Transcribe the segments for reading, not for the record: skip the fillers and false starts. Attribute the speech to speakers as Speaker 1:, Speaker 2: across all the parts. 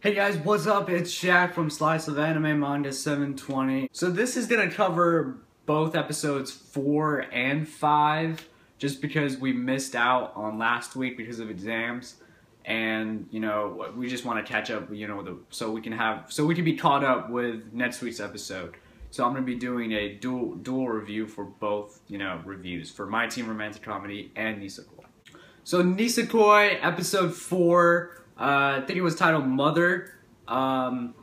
Speaker 1: Hey guys, what's up? It's Shaq from Slice of Anime Manga 720. So this is gonna cover both episodes 4 and 5, just because we missed out on last week because of exams, and we just want to catch up, so we can be caught up with next week's episode. So I'm gonna be doing a dual review for both reviews for My Team Romantic Comedy and Nisekoi. So Nisekoi episode 4. I think it was titled Mother, and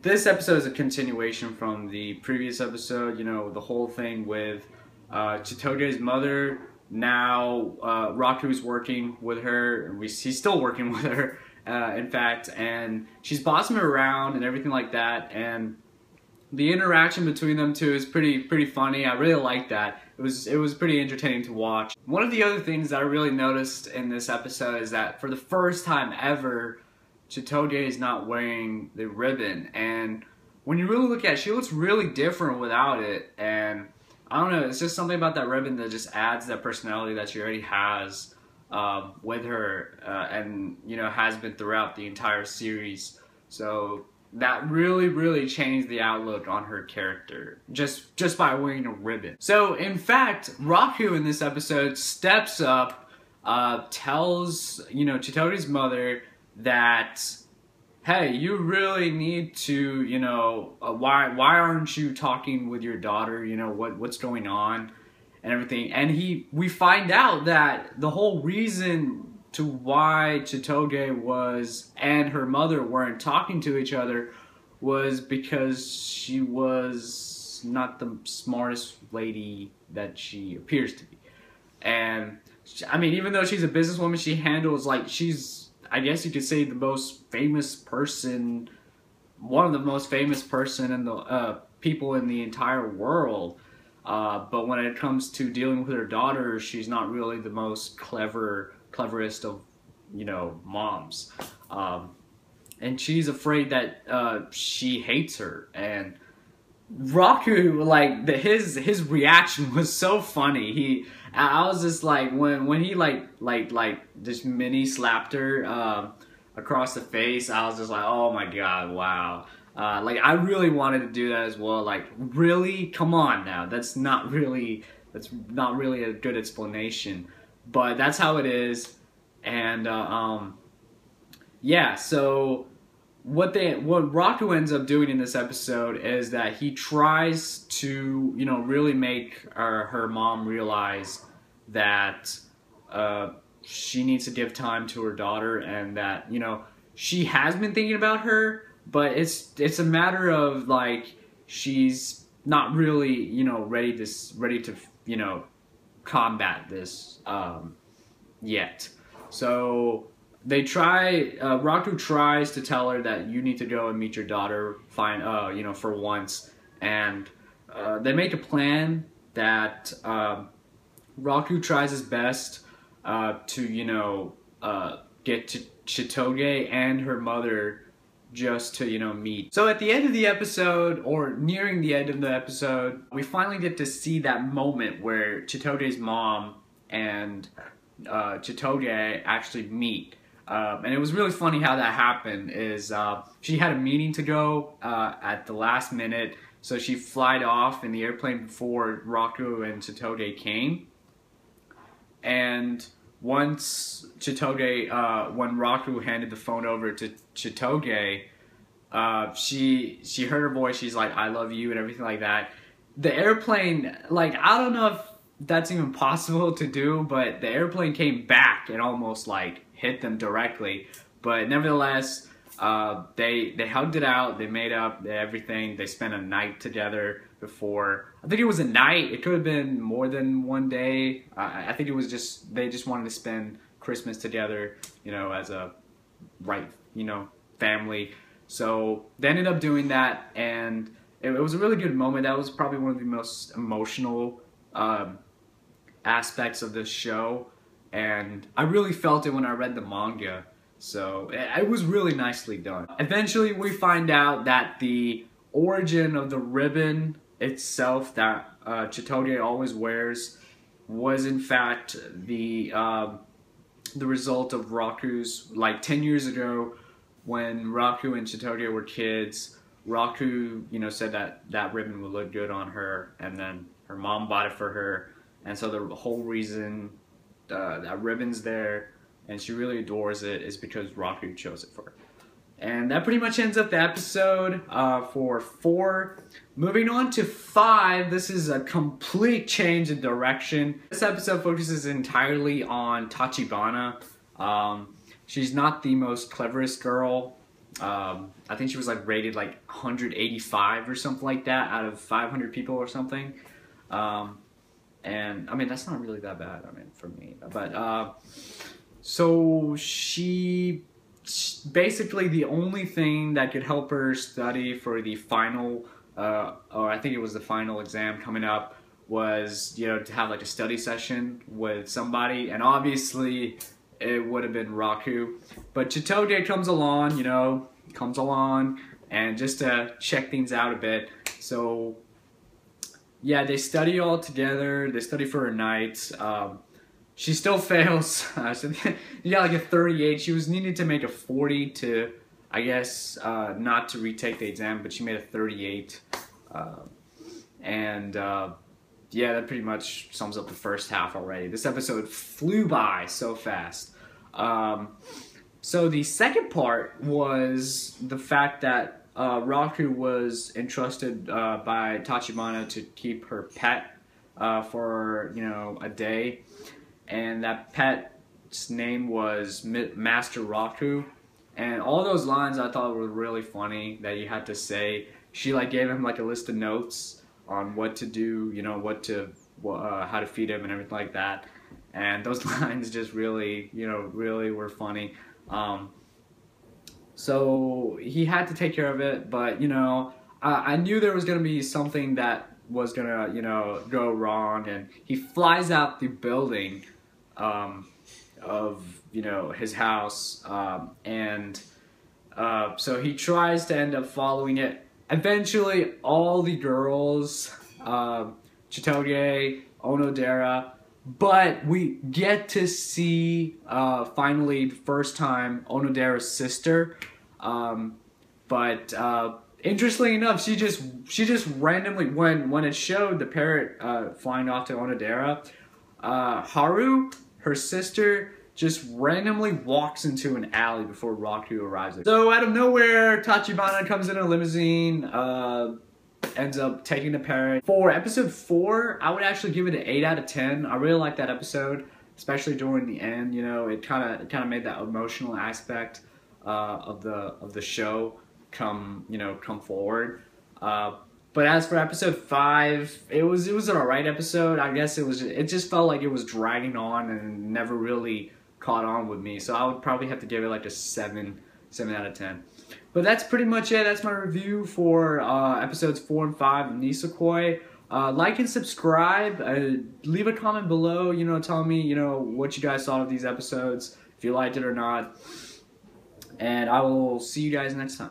Speaker 1: this episode is a continuation from the previous episode. The whole thing with Chitoge's mother. Now Raku's working with her. He's still working with her, in fact, and she's bossing her around and everything like that. And the interaction between them two is pretty funny. I really like that. It was pretty entertaining to watch. One of the other things that I really noticed in this episode is that for the first time ever, Chitoge is not wearing the ribbon, and when you really look at it, she looks really different without it. And I don't know, it's just something about that ribbon that just adds that personality that she already has with her, and has been throughout the entire series. So that really changed the outlook on her character, just by wearing a ribbon. So in fact, Raku in this episode steps up, tells Chitoge's mother that, hey, you really need to, why aren't you talking with your daughter? What's going on and everything. And we find out that the whole reason to why Chitoge and her mother weren't talking to each other was because she was not the smartest lady that she appears to be. And I mean, even though she's a businesswoman, she handles, she's, I guess you could say, the most famous person, one of the most famous person in the people in the entire world. But when it comes to dealing with her daughter, she's not really the most cleverest of moms, and she's afraid that she hates her. And Raku, his reaction was so funny. I was just like, when he just mini slapped her across the face, I was just like, oh my god, wow. I really wanted to do that as well. Really, come on now, that's not really a good explanation, but that's how it is. And yeah, so what Raku ends up doing in this episode is that he tries to really make her mom realize that she needs to give time to her daughter, and that she has been thinking about her, but it's a matter of she's not really ready to combat this yet. So Raku tries to tell her that you need to go and meet your daughter, for once. And they make a plan that Raku tries his best to get to Chitoge and her mother just to meet. So at the end of the episode, or nearing the end of the episode, we finally get to see that moment where Chitoge's mom and Chitoge actually meet. And it was really funny how that happened. She had a meeting to go at the last minute, so she flied off in the airplane before Raku and Chitoge came. And once Chitoge, when Raku handed the phone over to Chitoge, she heard her voice. She's like, "I love you," and everything like that. The airplane, I don't know if that's even possible to do, but the airplane came back and almost hit them directly. But nevertheless, they hugged it out. They made up everything. They spent a night together before. I think it was a night. It could have been more than one day. I think it was they just wanted to spend Christmas together, as a family. So they ended up doing that, and it was a really good moment. That was probably one of the most emotional aspects of this show, and I really felt it when I read the manga. So it was really nicely done. Eventually we find out that the origin of the ribbon itself that Chitoge always wears was in fact the result of Raku's, 10 years ago, when Raku and Chitoge were kids, Raku, you know, said that ribbon would look good on her, and then her mom bought it for her, and so the whole reason that ribbon's there, and she really adores it, is because Raku chose it for her. And that pretty much ends up the episode for 4. Moving on to 5, this is a complete change in direction. This episode focuses entirely on Tachibana. She's not the most cleverest girl. I think she was like rated like 185 or something like that out of 500 people or something. And I mean, that's not really that bad, I mean, for me. But so she basically, the only thing that could help her study for the final, or I think it was the final exam coming up, was, you know, to have like a study session with somebody, and obviously it would have been Raku. But Chitoge comes along, you know, and just to check things out a bit. So yeah, they study all together. They study for a night. She still fails. So you got like a 38. She was needed to make a 40 to, I guess, not to retake the exam, but she made a 38. Yeah, that pretty much sums up the first half already. This episode flew by so fast. So the second part was the fact that Raku was entrusted by Tachibana to keep her pet for, you know, a day. And that pet's name was Master Raku. And all those lines I thought were really funny that you had to say. She like gave him like a list of notes on what to do, you know, how to feed him and everything like that. And those lines just really, you know, really were funny. So he had to take care of it, but, you know, I knew there was going to be something that was going to, you know, go wrong. And he flies out the building of, you know, his house, so he tries to end up following it. Eventually, all the girls, Chitoge, Onedera, but we get to see, finally, first time, Onodera's sister, interestingly enough, she just randomly, when it showed the parrot, flying off to Onedera, Haru, her sister, just randomly walks into an alley before Raku arrives. So out of nowhere, Tachibana comes in a limousine, ends up taking the parrot. For episode 4, I would actually give it an 8 out of 10. I really like that episode, especially during the end. You know, it kind of made that emotional aspect of the show come forward. But as for episode 5, it was an alright episode. I guess it just felt like it was dragging on and never really caught on with me. So I would probably have to give it like a 7 out of 10. But that's pretty much it. That's my review for episodes 4 and 5 of Nisekoi. Like and subscribe. Leave a comment below, you know, telling me, you know, what you guys thought of these episodes, if you liked it or not. And I will see you guys next time.